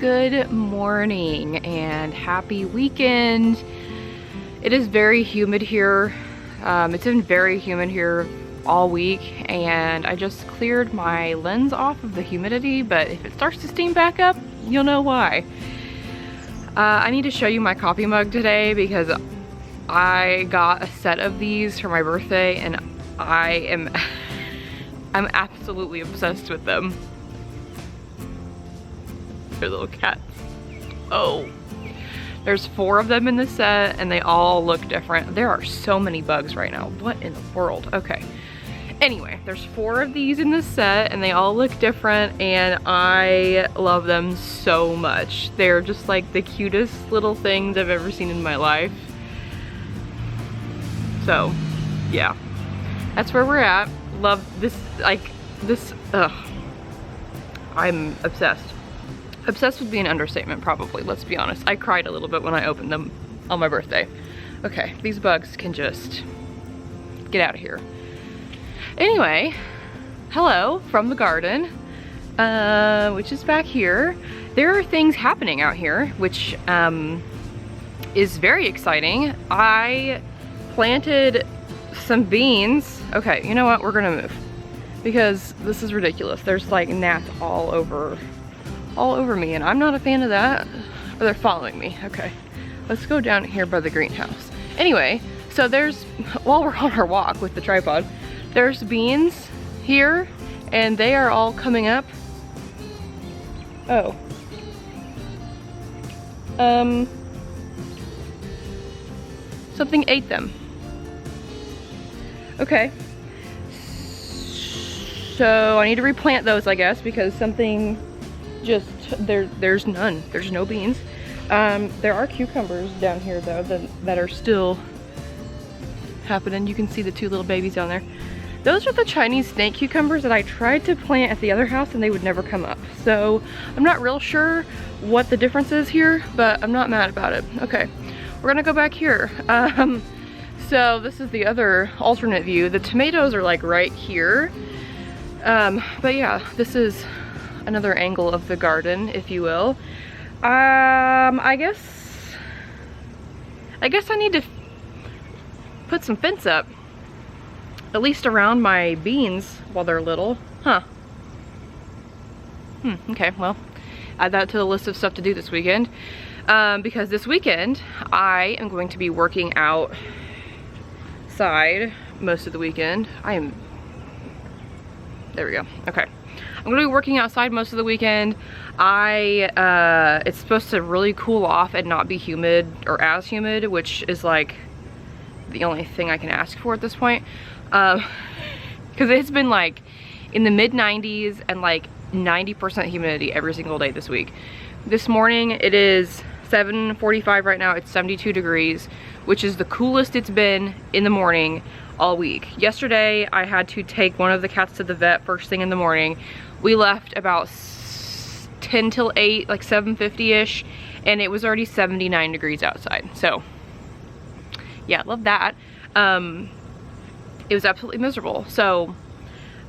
Good morning and happy weekend. It is very humid here. It's been very humid here all week, and I just cleared my lens off of the humidity, but if it starts to steam back up, you'll know why. I need to show you my coffee mug today because I got a set of these for my birthday and I'm absolutely obsessed with them. They're little cats. Oh, there's 4 of them in the set and they all look different. There are so many bugs right now. What in the world? Okay. Anyway, there's 4 of these in the set and they all look different and I love them so much. They're just like the cutest little things I've ever seen in my life. So, yeah. That's where we're at. Love this, I'm obsessed. Obsessed would be an understatement probably, let's be honest. I cried a little bit when I opened them on my birthday. Okay, these bugs can just get out of here. Anyway, hello from the garden, which is back here. There are things happening out here, which is very exciting. I planted some beans. Okay, you know what? We're gonna move because this is ridiculous. There's like gnats all over me, and I'm not a fan of that. Or they're following me. Okay, let's go down here by the greenhouse. Anyway, so there's, while we're on our walk with the tripod, there's beans here, and they are all coming up. Oh. Something ate them. Okay. So I need to replant those, I guess, because something just, there's none. There's no beans. There are cucumbers down here though that are still happening. You can see the 2 little babies down there. Those are the Chinese snake cucumbers that I tried to plant at the other house and they would never come up. So I'm not real sure what the difference is here, but I'm not mad about it. Okay, we're gonna go back here. So this is the other alternate view. The tomatoes are like right here. But yeah, this is another angle of the garden, if you will. I guess I need to put some fence up, at least around my beans while they're little. Huh. Okay, well, add that to the list of stuff to do this weekend. Because this weekend, I am going to be working outside most of the weekend. There we go, okay. I'm gonna be working outside most of the weekend. It's supposed to really cool off and not be humid or as humid, which is like the only thing I can ask for at this point. Because it's been like in the mid 90s and like 90% humidity every single day this week. This morning it is 7:45 right now. It's 72 degrees, which is the coolest it's been in the morning all week. Yesterday I had to take one of the cats to the vet first thing in the morning. We left about 10 till 8, like 7:50ish, and it was already 79 degrees outside. So yeah, love that. It was absolutely miserable. So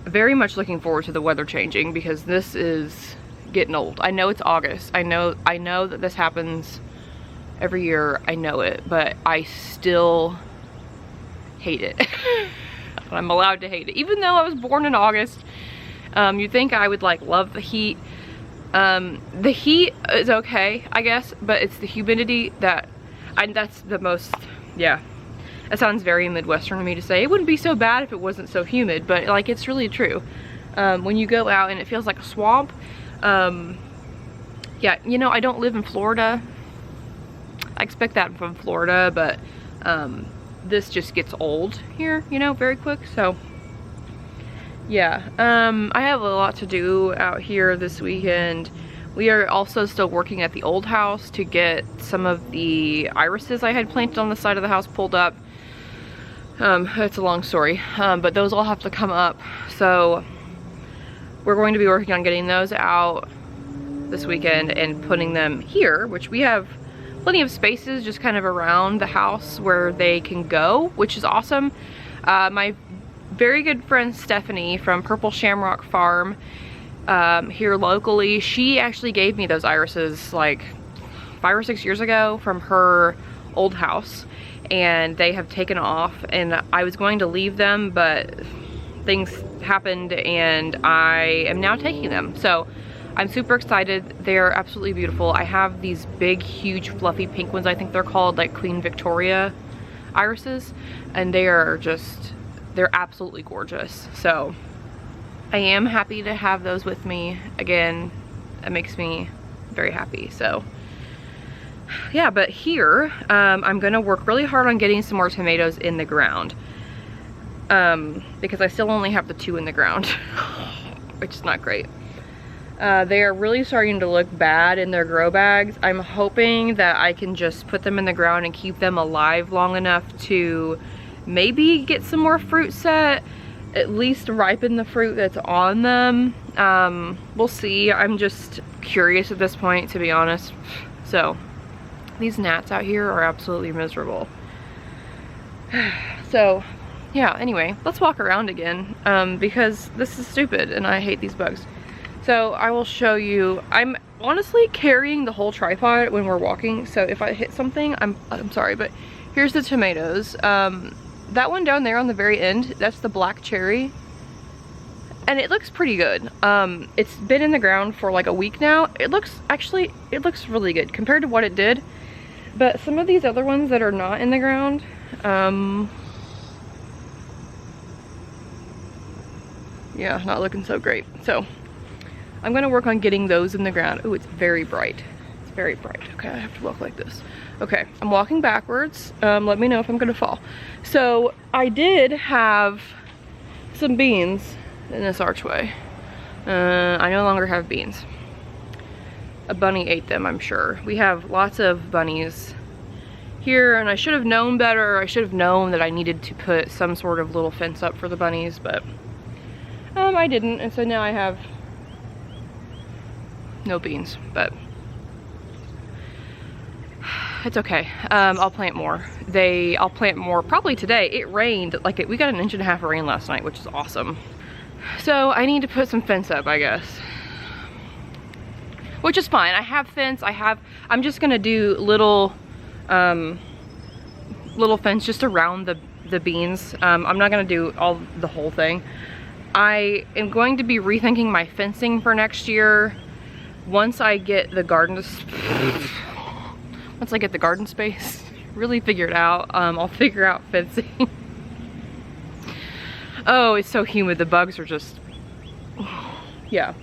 very much looking forward to the weather changing because this is getting old. I know it's August. I know that this happens every year. I know it, but I still hate it. I'm allowed to hate it. Even though I was born in August, you'd think I would like love the heat. The heat is okay, I guess, but it's the humidity that's the most, yeah. That sounds very Midwestern of me to say. It wouldn't be so bad if it wasn't so humid, but like it's really true. When you go out and it feels like a swamp, yeah, you know, I don't live in Florida. I expect that from Florida, but this just gets old here, you know, very quick. So yeah, I have a lot to do out here this weekend. We are also still working at the old house to get some of the irises I had planted on the side of the house pulled up. It's a long story, but those all have to come up. So we're going to be working on getting those out this weekend and putting them here, which we have plenty of spaces just kind of around the house where they can go, which is awesome. My very good friend Stephanie from Purple Shamrock Farm here locally. She actually gave me those irises like 5 or 6 years ago from her old house, and they have taken off, and I was going to leave them, but things happened and I am now taking them. So I'm super excited. They're absolutely beautiful. I have these big, huge, fluffy pink ones. I think they're called like Queen Victoria irises, and they are just, they're absolutely gorgeous. So I am happy to have those with me. Again, it makes me very happy. So yeah, but here, I'm gonna work really hard on getting some more tomatoes in the ground. Because I still only have the 2 in the ground, which is not great. They are really starting to look bad in their grow bags. I'm hoping that I can just put them in the ground and keep them alive long enough to maybe get some more fruit set, at least ripen the fruit that's on them. We'll see. I'm just curious at this point, to be honest. So these gnats out here are absolutely miserable. So yeah, anyway, let's walk around again, because this is stupid and I hate these bugs. So I will show you. I'm honestly carrying the whole tripod when we're walking, so if I hit something, I'm sorry, but here's the tomatoes. That one down there on the very end, that's the black cherry, and it looks pretty good. It's been in the ground for like a week now. It looks really good compared to what it did. But some of these other ones that are not in the ground, yeah, not looking so great. So I'm gonna work on getting those in the ground. Oh, it's very bright. It's very bright. Okay, I have to walk like this. Okay, I'm walking backwards. Let me know if I'm gonna fall. So I did have some beans in this archway. I no longer have beans. A bunny ate them, I'm sure. We have lots of bunnies here, and I should have known better. I should have known that I needed to put some sort of little fence up for the bunnies, but I didn't, and so now I have no beans, but it's okay. I'll plant more. I'll plant more probably today. It rained, like we got 1.5 inches of rain last night, which is awesome. So I need to put some fence up, I guess. Which is fine. I have fence. I'm just gonna do little fence just around the beans. I'm not gonna do the whole thing. I am going to be rethinking my fencing for next year once I get the garden space really figured out. I'll figure out fencing. Oh, it's so humid. The bugs are just, yeah.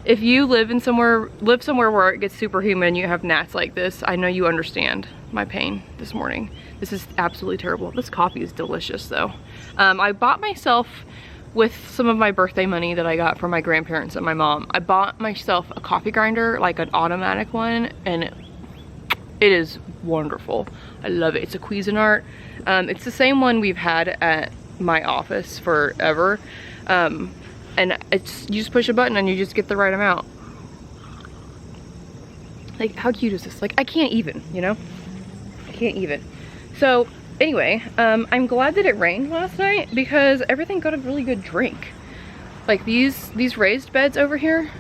If you live somewhere where it gets super humid and you have gnats like this, I know you understand my pain this morning. This is absolutely terrible. This coffee is delicious though. I bought myself, with some of my birthday money that I got from my grandparents and my mom, I bought myself a coffee grinder, like an automatic one, and it is wonderful. I love it. It's a Cuisinart. It's the same one we've had at my office forever. And you just push a button and you just get the right amount. Like, how cute is this? Like, I can't even, you know? I can't even. So anyway, I'm glad that it rained last night because everything got a really good drink. Like these raised beds over here.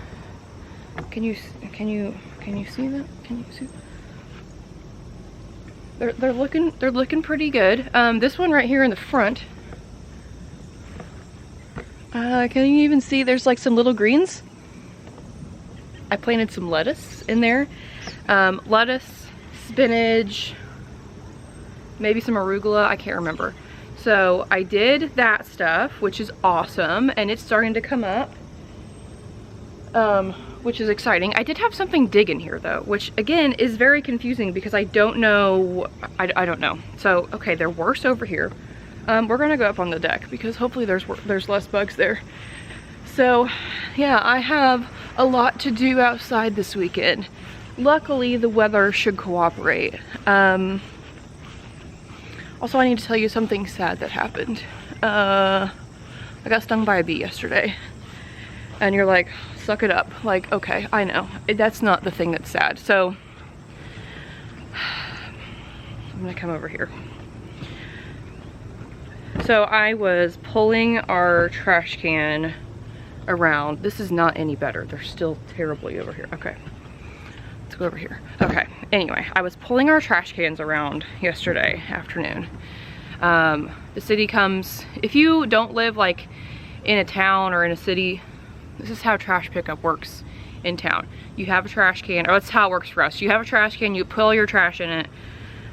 Can you see that? Can you see? They're looking pretty good. This one right here in the front. Can you even see there's like some little greens? I planted some lettuce in there. Lettuce, spinach, maybe some arugula, I can't remember. So I did that stuff, which is awesome, and it's starting to come up, which is exciting. I did have something dig in here though, which again is very confusing because I don't know, I don't know. So, okay, they're worse over here. We're gonna go up on the deck because hopefully there's less bugs there. So yeah, I have a lot to do outside this weekend. Luckily the weather should cooperate. Also, I need to tell you something sad that happened. I got stung by a bee yesterday. And you're like, suck it up. Like, okay, I know. That's not the thing that's sad. So I'm gonna come over here. So I was pulling our trash can around. This is not any better. They're still terribly over here. Okay, let's go over here. Okay, anyway, I was pulling our trash cans around yesterday afternoon. The city comes, if you don't live like in a town or in a city, this is how trash pickup works in town. You have a trash can, or that's how it works for us. You have a trash can, you put all your trash in it,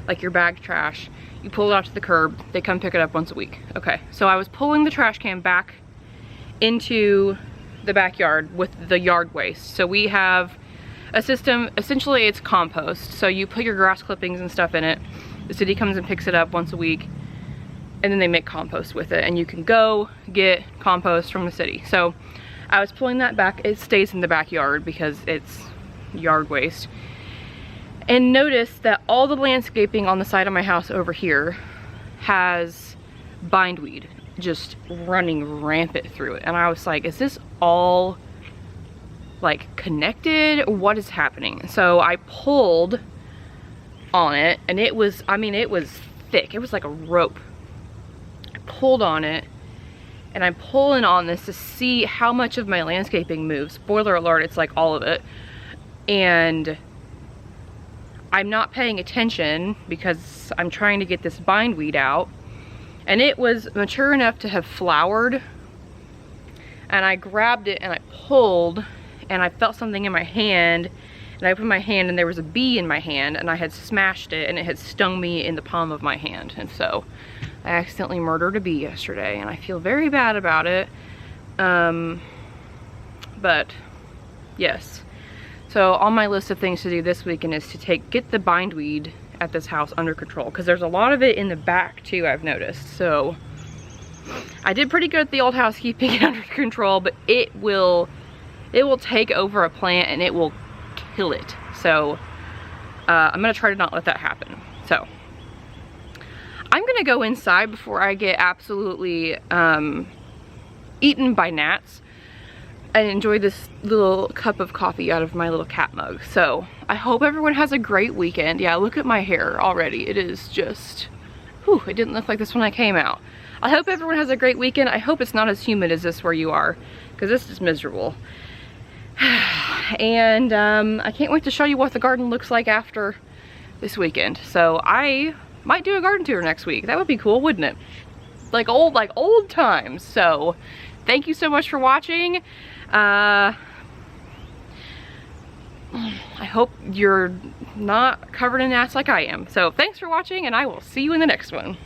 like your bagged trash, you pull it out to the curb, they come pick it up once a week. Okay, so I was pulling the trash can back into the backyard with the yard waste. So we have a system, essentially it's compost. So you put your grass clippings and stuff in it, the city comes and picks it up once a week, and then they make compost with it, and you can go get compost from the city. So I was pulling that back. It stays in the backyard because it's yard waste. And notice that all the landscaping on the side of my house over here has bindweed just running rampant through it. And I was like, is this all like connected? What is happening? So I pulled on it, and it was, I mean, it was thick. It was like a rope. Pulled on it, and I'm pulling on this to see how much of my landscaping moves. Spoiler alert, it's like all of it. And I'm not paying attention because I'm trying to get this bindweed out, and it was mature enough to have flowered, and I grabbed it and I pulled, and I felt something in my hand, and I opened my hand and there was a bee in my hand, and I had smashed it and it had stung me in the palm of my hand. And so I accidentally murdered a bee yesterday, and I feel very bad about it. But yes. So on my list of things to do this weekend is to get the bindweed at this house under control, because there's a lot of it in the back too, I've noticed. So I did pretty good at the old house keeping it under control, but it will take over a plant and it will kill it. So I'm gonna try to not let that happen. So I'm gonna go inside before I get absolutely eaten by gnats and enjoy this little cup of coffee out of my little cat mug. So I hope everyone has a great weekend. Yeah, look at my hair already. It is just, whew, it didn't look like this when I came out. I hope everyone has a great weekend. I hope it's not as humid as this where you are, because this is miserable. And I can't wait to show you what the garden looks like after this weekend. So I might do a garden tour next week. That would be cool, wouldn't it? Like old times. So thank you so much for watching. I hope you're not covered in gnats like I am. So thanks for watching, and I will see you in the next one.